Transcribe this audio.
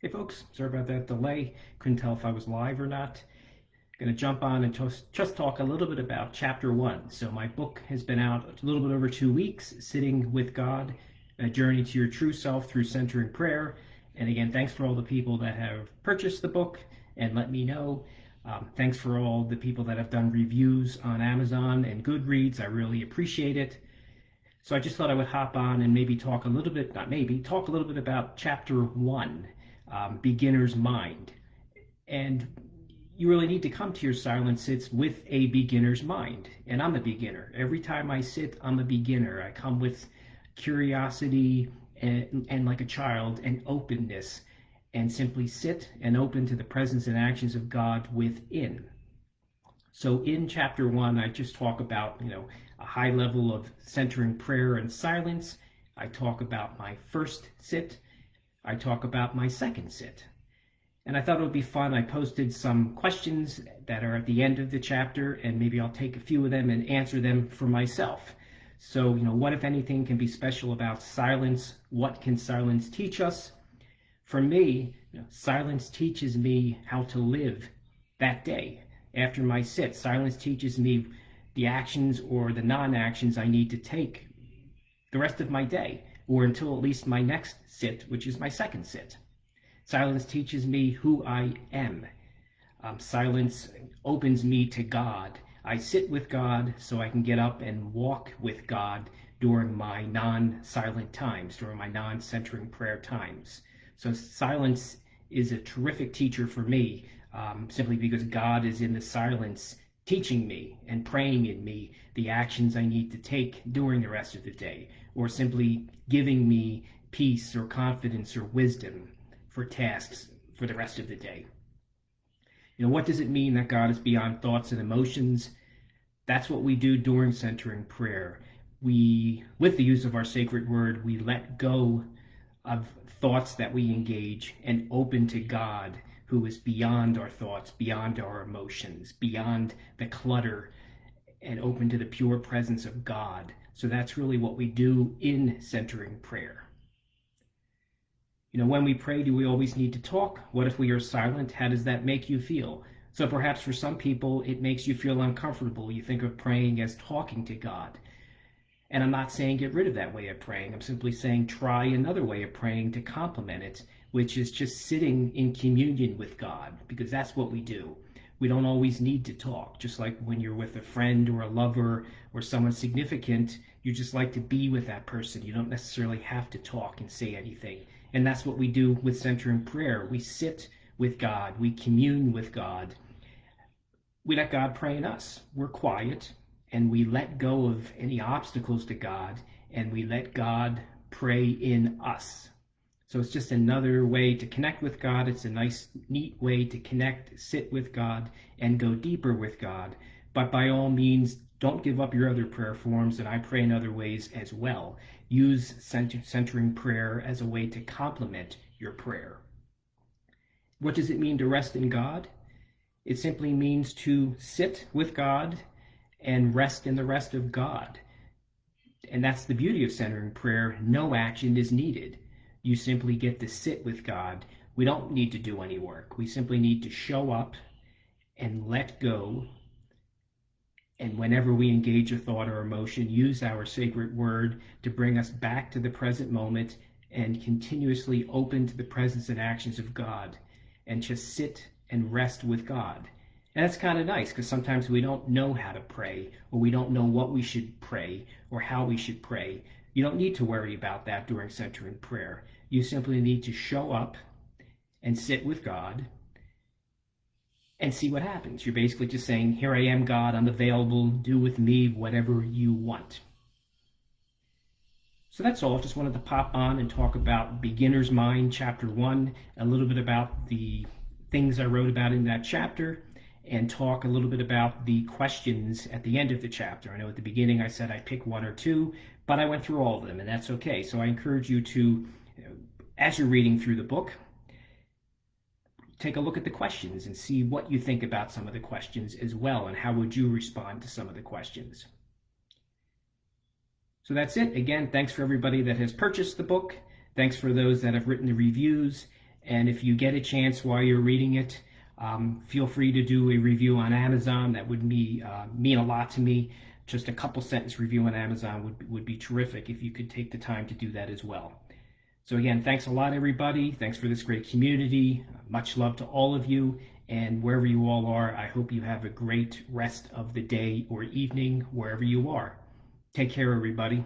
Hey folks, sorry about that delay. Couldn't tell if I was live or not. Going to jump on and just talk a little bit about chapter 1. So my book has been out a little bit over 2 weeks, Sitting with God, A Journey to Your True Self Through Centering Prayer. And again, thanks for all the people that have purchased the book and let me know. Thanks for all the people that have done reviews on Amazon and Goodreads. I really appreciate it. So I just thought I would hop on and maybe talk a little bit, not maybe, talk a little bit about chapter 1, Beginner's Mind. And you really need to come to your silent sits with a beginner's mind. And I'm a beginner. Every time I sit, I'm a beginner. I come with curiosity and like a child, and openness, and simply sit and open to the presence and actions of God within. So in chapter 1, I just talk about, a high level of centering prayer and silence. I talk about my first sit. I talk about my second sit. And I thought it would be fun. I posted some questions that are at the end of the chapter, and maybe I'll take a few of them and answer them for myself. So, what, if anything, can be special about silence? What can silence teach us? For me, silence teaches me how to live that day. After my sit, silence teaches me the actions or the non-actions I need to take the rest of my day, or until at least my next sit, which is my second sit. Silence teaches me who I am. Silence opens me to God. I sit with God so I can get up and walk with God during my non-silent times, during my non-centering prayer times. So silence is a terrific teacher for me, simply because God is in the silence, teaching me and praying in me the actions I need to take during the rest of the day, or simply giving me peace or confidence or wisdom for tasks for the rest of the day. What does it mean that God is beyond thoughts and emotions? That's what we do during centering prayer. With the use of our sacred word, we let go of thoughts that we engage and open to God, who is beyond our thoughts, beyond our emotions, beyond the clutter, and open to the pure presence of God. So that's really what we do in centering prayer. When we pray, do we always need to talk? What if we are silent? How does that make you feel? So perhaps for some people, it makes you feel uncomfortable. You think of praying as talking to God. And I'm not saying get rid of that way of praying. I'm simply saying try another way of praying to complement it, which is just sitting in communion with God, because that's what we do. We don't always need to talk. Just like when you're with a friend or a lover or someone significant, you just like to be with that person. You don't necessarily have to talk and say anything. And that's what we do with centering prayer. We sit with God. We commune with God. We let God pray in us. We're quiet, and we let go of any obstacles to God, and we let God pray in us. So it's just another way to connect with God. It's a nice, neat way to connect, sit with God, and go deeper with God. But by all means, don't give up your other prayer forms, and I pray in other ways as well. Use centering prayer as a way to complement your prayer. What does it mean to rest in God? It simply means to sit with God and rest in the rest of God. And that's the beauty of centering prayer. No action is needed. You simply get to sit with God. We don't need to do any work. We simply need to show up and let go. And whenever we engage a thought or emotion, use our sacred word to bring us back to the present moment and continuously open to the presence and actions of God, and just sit and rest with God. And that's kind of nice, because sometimes we don't know how to pray, or we don't know what we should pray or how we should pray. You don't need to worry about that during centering prayer. You simply need to show up and sit with God and see what happens. You're basically just saying, here I am, God, I'm available, do with me whatever you want. So that's all. Just wanted to pop on and talk about Beginner's Mind, Chapter 1, a little bit about the things I wrote about in that chapter, and talk a little bit about the questions at the end of the chapter. I know at the beginning I said I'd pick one or two, but I went through all of them, and that's okay. So I encourage you to, as you're reading through the book, take a look at the questions and see what you think about some of the questions as well, and how would you respond to some of the questions. So that's it. Again, thanks for everybody that has purchased the book. Thanks for those that have written the reviews. And if you get a chance while you're reading it, feel free to do a review on Amazon. That would mean a lot to me. Just a couple sentence review on Amazon would be terrific if you could take the time to do that as well. So again, thanks a lot, everybody. Thanks for this great community. Much love to all of you. And wherever you all are, I hope you have a great rest of the day or evening, wherever you are. Take care, everybody.